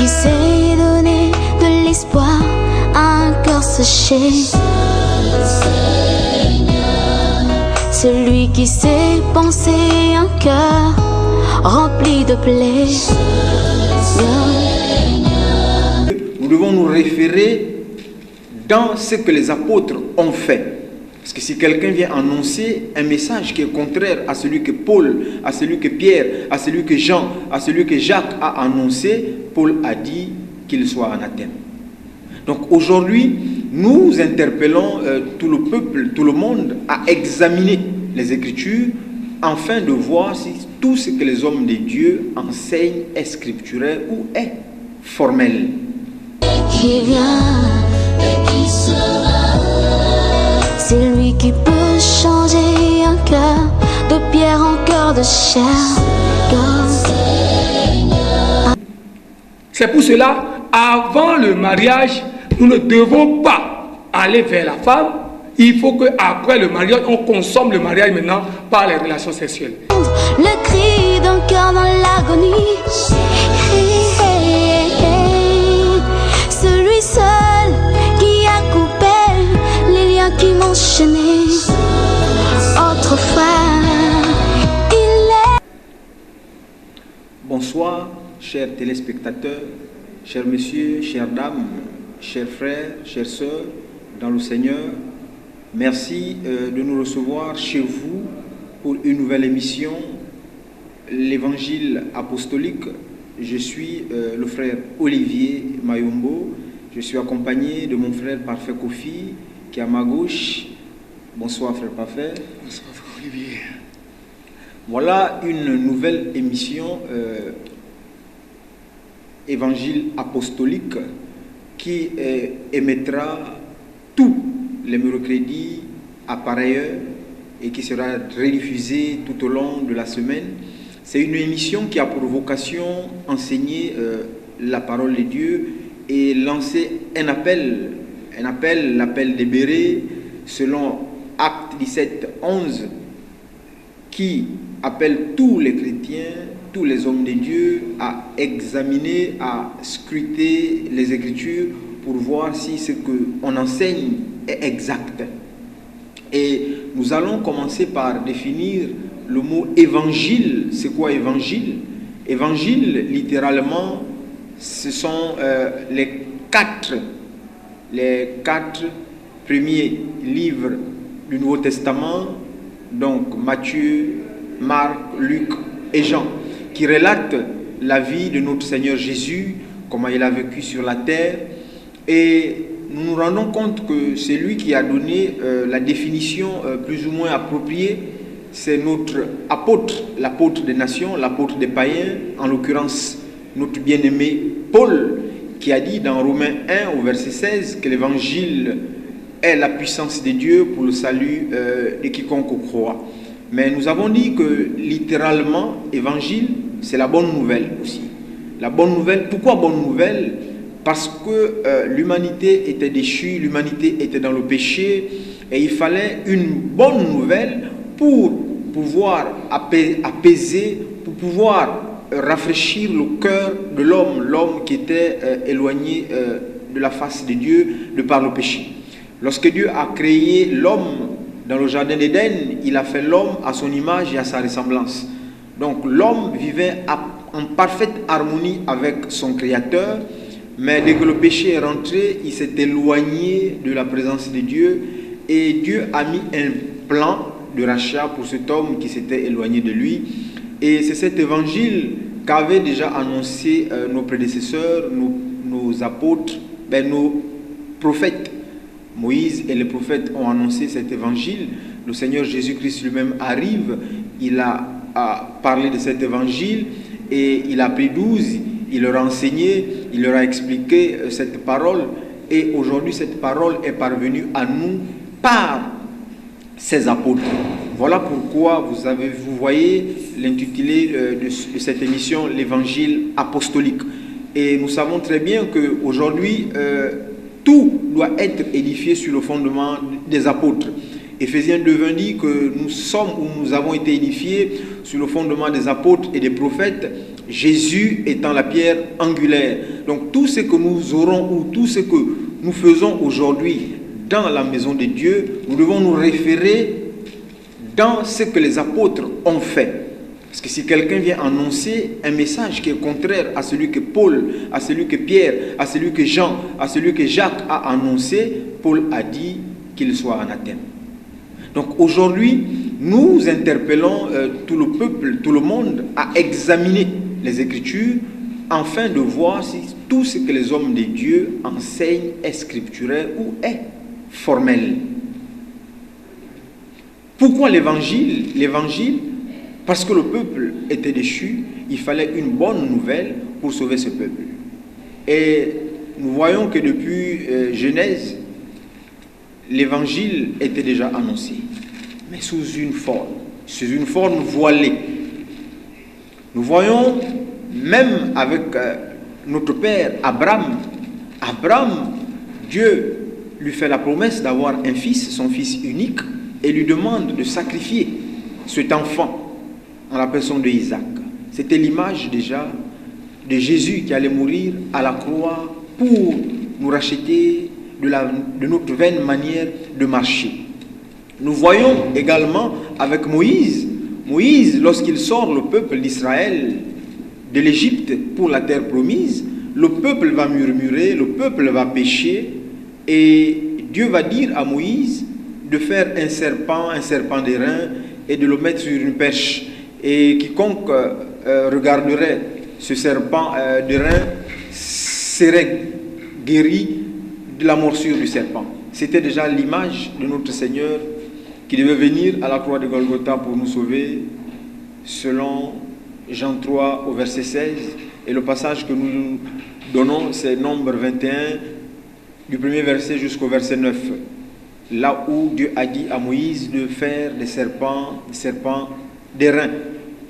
qui sait donner de l'espoir à un cœur séché. Celui qui sait penser un cœur rempli de plaies. Nous devons nous référer dans ce que les apôtres ont fait. Parce que si quelqu'un vient annoncer un message qui est contraire à celui que Paul, à celui que Pierre, à celui que Jean, à celui que Jacques a annoncé, Paul a dit qu'il soit anathème. Donc aujourd'hui, nous interpellons tout le peuple, tout le monde à examiner les Écritures afin de voir si tout ce que les hommes de Dieu enseignent est scripturaire ou est formel. Qui vient et qui sera, c'est lui qui peut changer un cœur de pierre en cœur de chair. C'est pour cela, avant le mariage, nous ne devons pas aller vers la femme. Il faut qu'après le mariage, on consomme le mariage maintenant par les relations sexuelles. Le cri d'un cœur dans l'agonie. Celui seul qui a coupé les liens qui m'enchaînaient. Autrefois, il est. Bonsoir, chers téléspectateurs, chers messieurs, chères dames, chers frères, chères sœurs, dans le Seigneur. Merci de nous recevoir chez vous pour une nouvelle émission, l'Évangile apostolique. Je suis le frère Olivier Mayombo. Je suis accompagné de mon frère Parfait Kofi qui est à ma gauche. Bonsoir frère Parfait. Bonsoir frère Olivier. Voilà une nouvelle émission Évangile apostolique qui émettra tous les mercredis à pareille heure et qui sera rediffusée tout au long de la semaine. C'est une émission qui a pour vocation enseigner la parole de Dieu et lancer un appel, l'appel des Bérets, selon Acte 17, 11, qui appelle tous les chrétiens, tous les hommes de Dieu à examiner, à scruter les Écritures pour voir si ce qu'on enseigne est exact. Et nous allons commencer par définir le mot évangile. C'est quoi évangile? Évangile, littéralement, ce sont les quatre premiers livres du Nouveau Testament, donc Matthieu, Marc, Luc et Jean, qui relatent la vie de notre Seigneur Jésus, comment il a vécu sur la terre. Et nous nous rendons compte que c'est lui qui a donné la définition plus ou moins appropriée. C'est notre apôtre, l'apôtre des nations, l'apôtre des païens, en l'occurrence notre bien-aimé Paul, qui a dit dans Romains 1 au verset 16 que l'évangile est la puissance de Dieu pour le salut de quiconque croit. Mais nous avons dit que littéralement, évangile, c'est la bonne nouvelle aussi. La bonne nouvelle, pourquoi bonne nouvelle? Parce que l'humanité était déchue, l'humanité était dans le péché, et il fallait une bonne nouvelle pour pouvoir apaiser, pour pouvoir rafraîchir le cœur de l'homme, l'homme qui était éloigné de la face de Dieu de par le péché. Lorsque Dieu a créé l'homme dans le jardin d'Éden, il a fait l'homme à son image et à sa ressemblance. Donc l'homme vivait en parfaite harmonie avec son Créateur, mais dès que le péché est rentré, il s'est éloigné de la présence de Dieu et Dieu a mis un plan de rachat pour cet homme qui s'était éloigné de lui. Et c'est cet évangile qu'avaient déjà annoncé nos prédécesseurs, nos apôtres, nos prophètes. Moïse et les prophètes ont annoncé cet évangile. Le Seigneur Jésus-Christ lui-même arrive, il a parlé de cet évangile et il a pris 12, il leur a enseigné, il leur a expliqué cette parole. Et aujourd'hui, cette parole est parvenue à nous par ces apôtres. Voilà pourquoi vous voyez l'intitulé de cette émission, l'évangile apostolique. Et nous savons très bien qu'aujourd'hui, tout doit être édifié sur le fondement des apôtres. Éphésiens 2:20 dit que nous sommes ou nous avons été édifiés sur le fondement des apôtres et des prophètes. Jésus étant la pierre angulaire. Donc tout ce que nous aurons ou tout ce que nous faisons aujourd'hui dans la maison de Dieu, nous devons nous référer dans ce que les apôtres ont fait. Parce que si quelqu'un vient annoncer un message qui est contraire à celui que Paul, à celui que Pierre, à celui que Jean, à celui que Jacques a annoncé, Paul a dit qu'il soit anathème. Donc aujourd'hui, nous interpellons tout le peuple, tout le monde à examiner les Écritures afin de voir si tout ce que les hommes de Dieu enseignent est scripturaire ou est formel. Pourquoi l'évangile? L'évangile, parce que le peuple était déchu, il fallait une bonne nouvelle pour sauver ce peuple. Et nous voyons que depuis Genèse, l'évangile était déjà annoncé, mais sous une forme voilée. Nous voyons, même avec notre père Abraham, Dieu lui fait la promesse d'avoir un fils, son fils unique, et lui demande de sacrifier cet enfant en la personne d'Isaac. C'était l'image déjà de Jésus qui allait mourir à la croix pour nous racheter de notre vaine manière de marcher. Nous voyons également avec Moïse, lorsqu'il sort le peuple d'Israël de l'Égypte pour la terre promise, le peuple va murmurer, le peuple va pécher, et Dieu va dire à Moïse de faire un serpent d'airain, et de le mettre sur une perche. Et quiconque regarderait ce serpent d'airain serait guéri de la morsure du serpent. C'était déjà l'image de notre Seigneur qui devait venir à la croix de Golgotha pour nous sauver, selon Jean 3 au verset 16. Et le passage que nous donnons, c'est Nombre 21, du premier verset jusqu'au verset 9. Là où Dieu a dit à Moïse de faire des serpents d'airain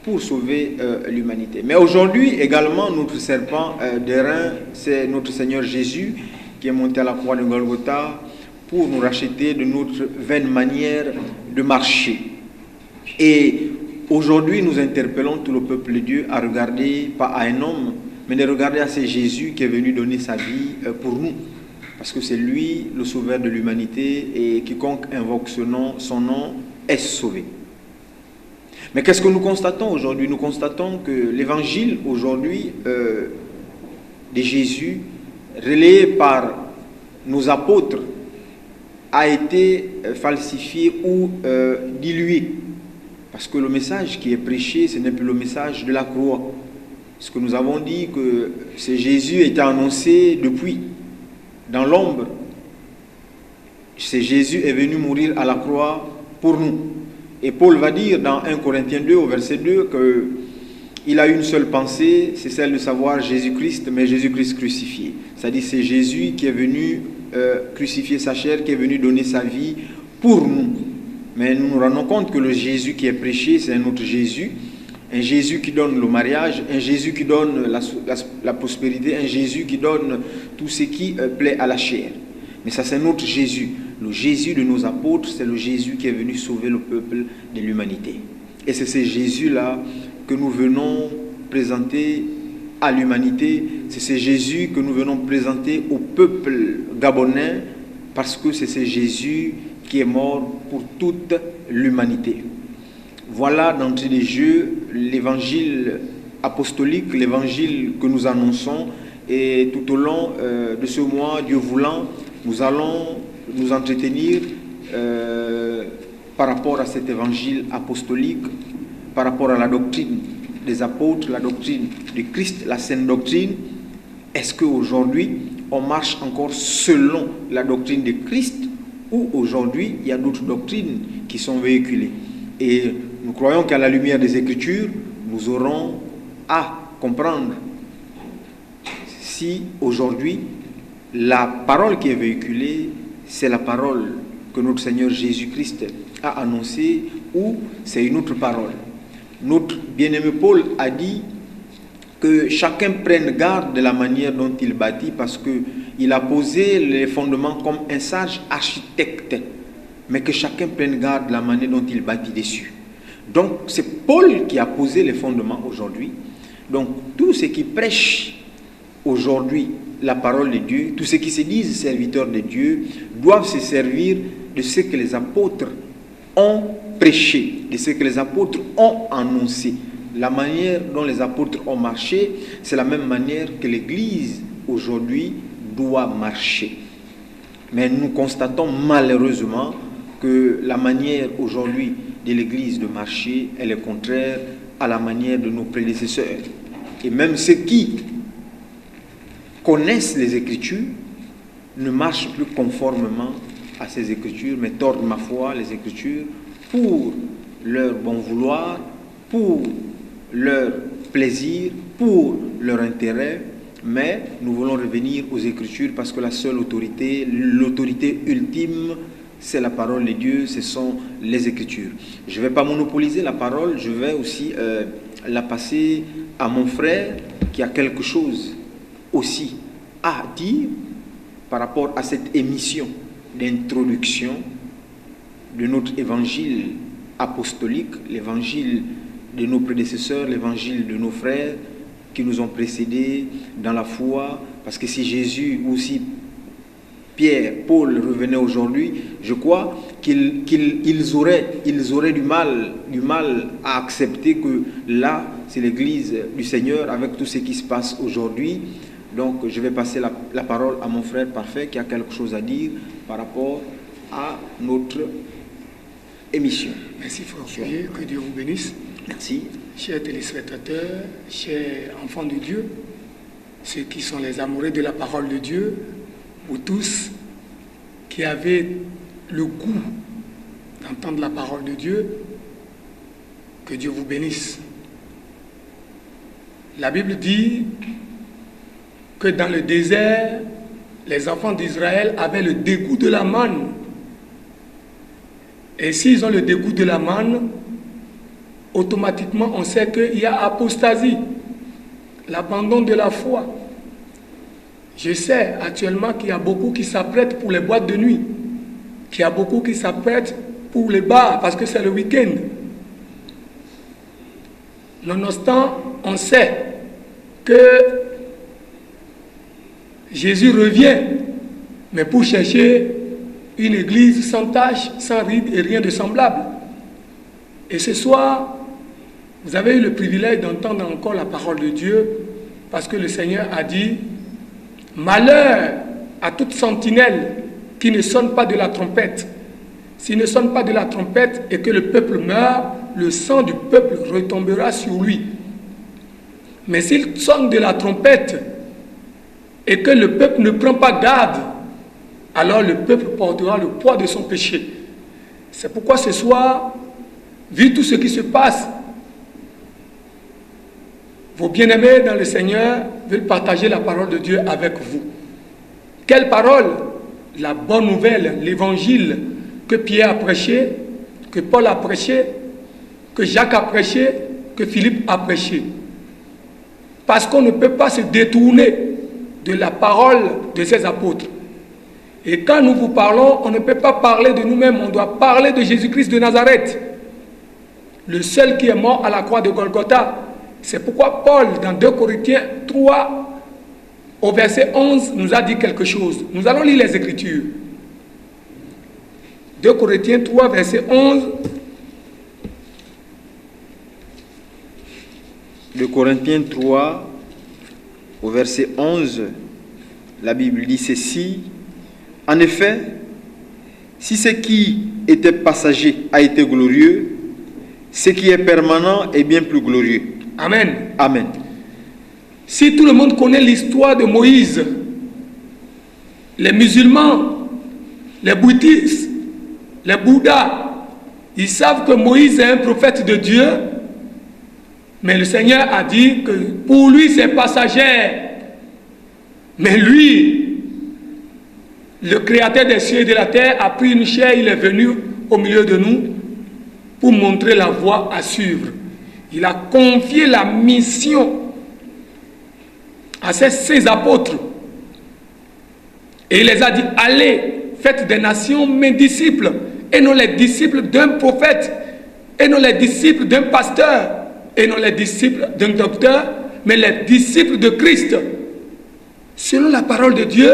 pour sauver l'humanité. Mais aujourd'hui également, notre serpent d'airain, c'est notre Seigneur Jésus qui est monté à la croix de Golgotha pour nous racheter de notre vaine manière de marcher. Et aujourd'hui, nous interpellons tout le peuple de Dieu à regarder, pas à un homme, mais de regarder à ce Jésus qui est venu donner sa vie pour nous. Parce que c'est lui le sauveur de l'humanité, et quiconque invoque son nom est sauvé. Mais qu'est-ce que nous constatons aujourd'hui? Nous constatons que l'évangile aujourd'hui de Jésus, relayé par nos apôtres, a été falsifié ou dilué. Parce que le message qui est prêché, ce n'est plus le message de la croix. Parce que nous avons dit que ce Jésus était annoncé depuis, dans l'ombre. Ce Jésus est venu mourir à la croix pour nous. Et Paul va dire dans 1 Corinthiens 2 au verset 2 qu'il a une seule pensée, c'est celle de savoir Jésus-Christ, mais Jésus-Christ crucifié. C'est-à-dire c'est Jésus qui est venu crucifier sa chair, qui est venu donner sa vie pour nous. Mais nous nous rendons compte que le Jésus qui est prêché, c'est un autre Jésus. Un Jésus qui donne le mariage, un Jésus qui donne la prospérité, un Jésus qui donne tout ce qui plaît à la chair. Mais ça, c'est notre Jésus. Le Jésus de nos apôtres, c'est le Jésus qui est venu sauver le peuple de l'humanité. Et c'est ce Jésus-là que nous venons présenter à l'humanité. C'est ce Jésus que nous venons présenter au peuple gabonais, parce que c'est ce Jésus qui est mort pour toute l'humanité. Voilà d'entrée de jeu l'évangile apostolique, l'évangile que nous annonçons, et tout au long de ce mois, Dieu voulant, nous allons nous entretenir par rapport à cet évangile apostolique, par rapport à la doctrine des apôtres, la doctrine de Christ, la sainte doctrine. Est-ce qu'aujourd'hui on marche encore selon la doctrine de Christ, ou aujourd'hui il y a d'autres doctrines qui sont véhiculées? Et nous croyons qu'à la lumière des Écritures, nous aurons à comprendre si aujourd'hui la parole qui est véhiculée, c'est la parole que notre Seigneur Jésus-Christ a annoncée, ou c'est une autre parole. Notre bien-aimé Paul a dit que chacun prenne garde de la manière dont il bâtit, parce qu'il a posé les fondements comme un sage architecte, mais que chacun prenne garde de la manière dont il bâtit dessus. Donc c'est Paul qui a posé les fondements aujourd'hui. Donc, tous ceux qui prêchent aujourd'hui la parole de Dieu, tous ceux qui se disent serviteurs de Dieu, doivent se servir de ce que les apôtres ont prêché, de ce que les apôtres ont annoncé. La manière dont les apôtres ont marché, c'est la même manière que l'Église aujourd'hui doit marcher. Mais nous constatons malheureusement que la manière aujourd'hui de l'Église de marcher, elle est contraire à la manière de nos prédécesseurs. Et même ceux qui connaissent les Écritures ne marchent plus conformément à ces Écritures, mais tordent ma foi les Écritures pour leur bon vouloir, pour leur plaisir, pour leur intérêt. Mais nous voulons revenir aux Écritures parce que la seule autorité, l'autorité ultime, c'est la parole de Dieu, ce sont les Écritures. Je ne vais pas monopoliser la parole, je vais aussi la passer à mon frère qui a quelque chose aussi à dire par rapport à cette émission d'introduction de notre évangile apostolique, l'évangile de nos prédécesseurs, l'évangile de nos frères qui nous ont précédés dans la foi, parce que si Jésus ou si Pierre, Paul revenaient aujourd'hui, je crois qu'ils auraient du mal à accepter que là, c'est l'Église du Seigneur avec tout ce qui se passe aujourd'hui. Donc, je vais passer la parole à mon frère parfait qui a quelque chose à dire par rapport à notre émission. Merci frère Fouillé, que Dieu vous bénisse. Merci. Chers téléspectateurs, chers enfants de Dieu, ceux qui sont les amoureux de la parole de Dieu, vous tous qui avez le goût d'entendre la parole de Dieu, que Dieu vous bénisse. La Bible dit que dans le désert, les enfants d'Israël avaient le dégoût de la manne. Et s'ils ont le dégoût de la manne, automatiquement on sait qu'il y a apostasie, l'abandon de la foi. Je sais actuellement qu'il y a beaucoup qui s'apprêtent pour les boîtes de nuit, qu'il y a beaucoup qui s'apprêtent pour les bars parce que c'est le week-end. Nonobstant, on sait que Jésus revient, mais pour chercher une église sans tache, sans ride et rien de semblable. Et ce soir, vous avez eu le privilège d'entendre encore la parole de Dieu parce que le Seigneur a dit « Malheur à toute sentinelle qui ne sonne pas de la trompette. S'il ne sonne pas de la trompette et que le peuple meurt, le sang du peuple retombera sur lui. Mais s'il sonne de la trompette et que le peuple ne prend pas garde, alors le peuple portera le poids de son péché. » C'est pourquoi ce soir, vu tout ce qui se passe, vos bien-aimés dans le Seigneur veulent partager la parole de Dieu avec vous. Quelle parole? La bonne nouvelle, l'évangile que Pierre a prêché, que Paul a prêché, que Jacques a prêché, que Philippe a prêché. Parce qu'on ne peut pas se détourner de la parole de ces apôtres. Et quand nous vous parlons, on ne peut pas parler de nous-mêmes, on doit parler de Jésus-Christ de Nazareth, le seul qui est mort à la croix de Golgotha. C'est pourquoi Paul, dans 2 Corinthiens 3, au verset 11, nous a dit quelque chose. Nous allons lire les Écritures. 2 Corinthiens 3, verset 11. 2 Corinthiens 3, au verset 11, la Bible dit ceci. En effet, si ce qui était passager a été glorieux, ce qui est permanent est bien plus glorieux. Amen. Amen. Si tout le monde connaît l'histoire de Moïse, les musulmans, les bouddhistes, les bouddhas, ils savent que Moïse est un prophète de Dieu, mais le Seigneur a dit que pour lui c'est passager. Mais lui, le créateur des cieux et de la terre, a pris une chair, il est venu au milieu de nous pour montrer la voie à suivre. Il a confié la mission à ces apôtres. Et il les a dit, allez, faites des nations mes disciples, et non les disciples d'un prophète, et non les disciples d'un pasteur, et non les disciples d'un docteur, mais les disciples de Christ. Selon la parole de Dieu,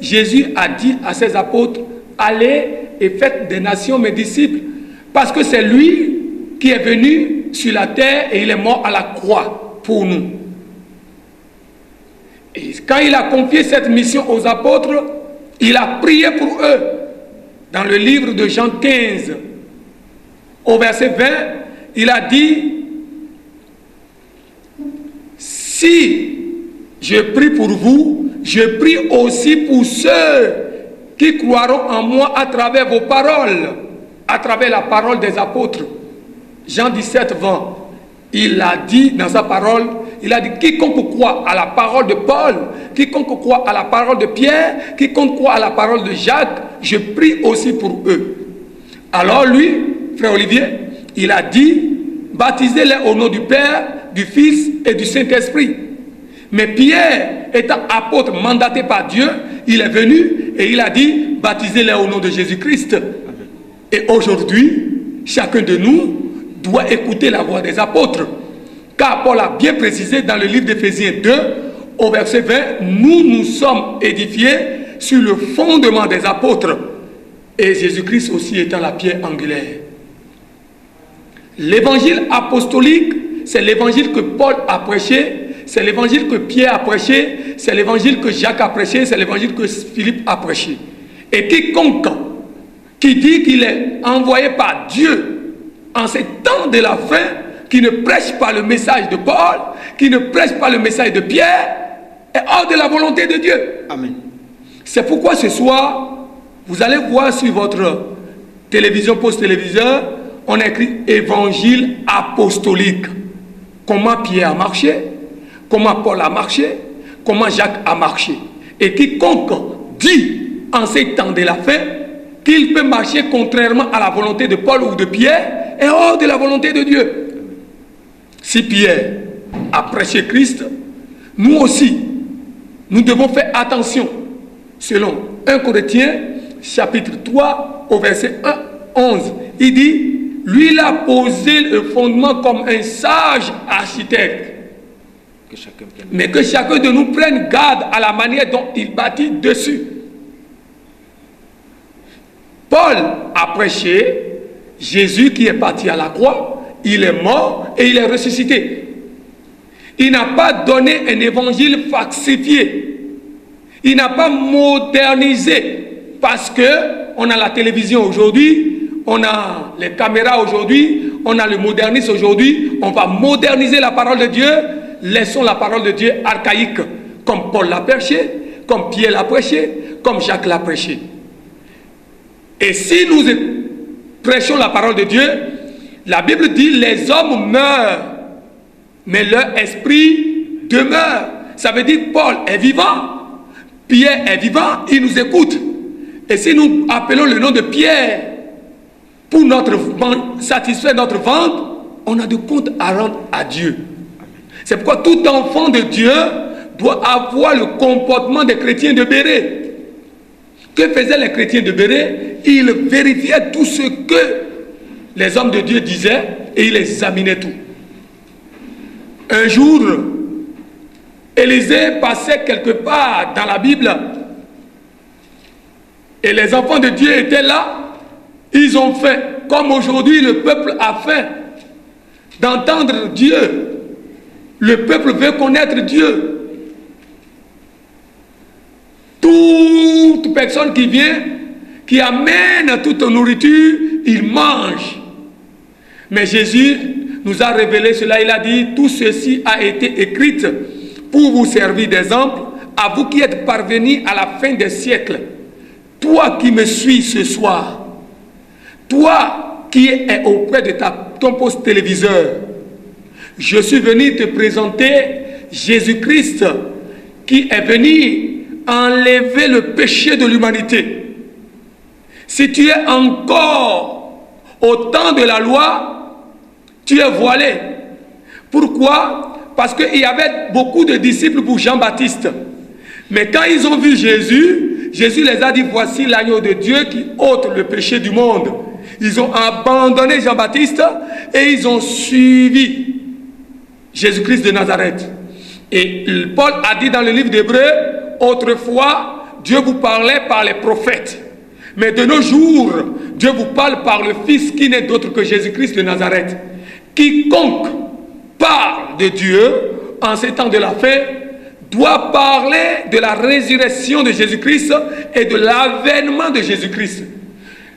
Jésus a dit à ses apôtres, allez et faites des nations mes disciples, parce que c'est lui qui est venu sur la terre et il est mort à la croix pour nous. Et quand il a confié cette mission aux apôtres, il a prié pour eux. Dans le livre de Jean 15, au verset 20, il a dit, si je prie pour vous, je prie aussi pour ceux qui croiront en moi à travers vos paroles, à travers la parole des apôtres. Jean 17, 20, il a dit dans sa parole, il a dit, quiconque croit à la parole de Paul, quiconque croit à la parole de Pierre, quiconque croit à la parole de Jacques, je prie aussi pour eux. Alors lui, frère Olivier, il a dit, baptisez-les au nom du Père, du Fils et du Saint-Esprit. Mais Pierre, étant apôtre mandaté par Dieu, il est venu et il a dit, baptisez-les au nom de Jésus-Christ. Et aujourd'hui, chacun de nous doit écouter la voix des apôtres. Car Paul a bien précisé dans le livre d'Éphésiens 2, au verset 20, nous sommes édifiés sur le fondement des apôtres. Et Jésus-Christ aussi étant la pierre angulaire. L'évangile apostolique, c'est l'évangile que Paul a prêché, c'est l'évangile que Pierre a prêché, c'est l'évangile que Jacques a prêché, c'est l'évangile que Philippe a prêché. Et quiconque qui dit qu'il est envoyé par Dieu en ces temps de la fin, qui ne prêche pas le message de Paul, qui ne prêche pas le message de Pierre, est hors de la volonté de Dieu. Amen. C'est pourquoi ce soir, vous allez voir sur votre télévision, post-téléviseur, on a écrit évangile apostolique. Comment Pierre a marché, comment Paul a marché, comment Jacques a marché. Et quiconque dit en ces temps de la fin qu'il peut marcher contrairement à la volonté de Paul ou de Pierre est hors de la volonté de Dieu. Si Pierre a prêché Christ, nous aussi, nous devons faire attention. Selon 1 Corinthiens, chapitre 3, au verset 11, il dit, lui, il a posé le fondement comme un sage architecte. Mais que chacun de nous prenne garde à la manière dont il bâtit dessus. Paul a prêché Jésus qui est parti à la croix, il est mort et il est ressuscité. Il n'a pas donné un évangile falsifié. Il n'a pas modernisé parce que on a la télévision aujourd'hui, on a les caméras aujourd'hui, on a le modernisme aujourd'hui. On va moderniser la parole de Dieu. Laissons la parole de Dieu archaïque, comme Paul l'a prêché, comme Pierre l'a prêché, comme Jacques l'a prêché. Et si nous prêchons la parole de Dieu, la Bible dit les hommes meurent, mais leur esprit demeure. Ça veut dire que Paul est vivant, Pierre est vivant, il nous écoute. Et si nous appelons le nom de Pierre pour satisfaire notre ventre, on a de comptes à rendre à Dieu. C'est pourquoi tout enfant de Dieu doit avoir le comportement des chrétiens de Béret. Que faisaient les chrétiens de Béret? Ils vérifiaient tout ce que les hommes de Dieu disaient et ils examinaient tout. Un jour, Élisée passait quelque part dans la Bible et les enfants de Dieu étaient là. Ils ont faim, comme aujourd'hui le peuple a faim d'entendre Dieu. Le peuple veut connaître Dieu. Toute personne qui vient, qui amène toute nourriture, il mange. Mais Jésus nous a révélé cela. Il a dit, tout ceci a été écrit pour vous servir d'exemple, à vous qui êtes parvenus à la fin des siècles. Toi qui me suis ce soir, toi qui es auprès de ton poste téléviseur, je suis venu te présenter Jésus-Christ qui est venu enlever le péché de l'humanité. Si tu es encore au temps de la loi, tu es voilé. Pourquoi? Parce qu'il y avait beaucoup de disciples pour Jean-Baptiste. Mais quand ils ont vu Jésus, Jésus les a dit, voici l'agneau de Dieu qui ôte le péché du monde. Ils ont abandonné Jean-Baptiste et ils ont suivi Jésus-Christ de Nazareth. Et Paul a dit dans le livre d'Hébreux, autrefois, Dieu vous parlait par les prophètes. Mais de nos jours, Dieu vous parle par le Fils qui n'est d'autre que Jésus-Christ de Nazareth. Quiconque parle de Dieu en ces temps de la fin doit parler de la résurrection de Jésus-Christ et de l'avènement de Jésus-Christ.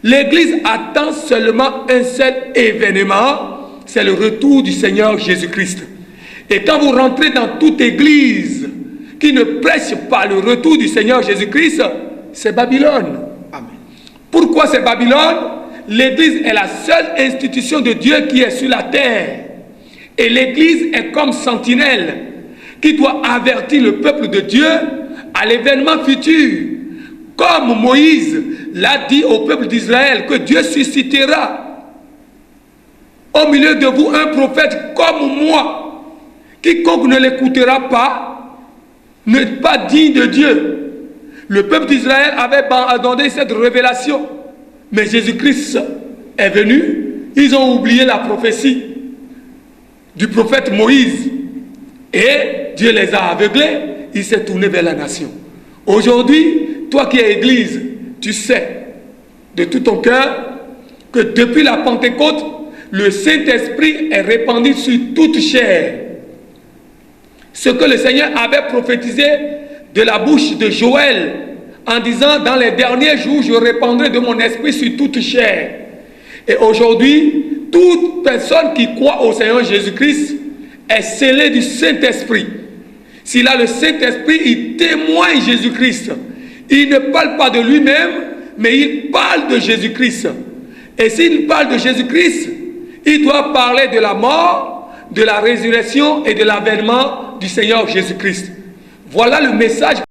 L'Église attend seulement un seul événement, c'est le retour du Seigneur Jésus-Christ. Et quand vous rentrez dans toute Église qui ne prêche pas le retour du Seigneur Jésus-Christ, c'est Babylone. Amen. Pourquoi c'est Babylone? L'Église est la seule institution de Dieu qui est sur la terre. Et l'Église est comme sentinelle qui doit avertir le peuple de Dieu à l'événement futur. Comme Moïse l'a dit au peuple d'Israël que Dieu suscitera au milieu de vous un prophète comme moi. Quiconque ne l'écoutera pas n'est pas digne de Dieu. Le peuple d'Israël avait abandonné cette révélation. Mais Jésus-Christ est venu. Ils ont oublié la prophétie du prophète Moïse. Et Dieu les a aveuglés. Il s'est tourné vers la nation. Aujourd'hui, toi qui es Église, tu sais de tout ton cœur que depuis la Pentecôte, le Saint-Esprit est répandu sur toute chair. Ce que le Seigneur avait prophétisé de la bouche de Joël en disant, dans les derniers jours, je répandrai de mon esprit sur toute chair. Et aujourd'hui, toute personne qui croit au Seigneur Jésus-Christ est scellée du Saint-Esprit. S'il a le Saint-Esprit, il témoigne Jésus-Christ. Il ne parle pas de lui-même, mais il parle de Jésus-Christ. Et s'il parle de Jésus-Christ, il doit parler de la mort, de la résurrection et de l'avènement du Seigneur Jésus-Christ. Voilà le message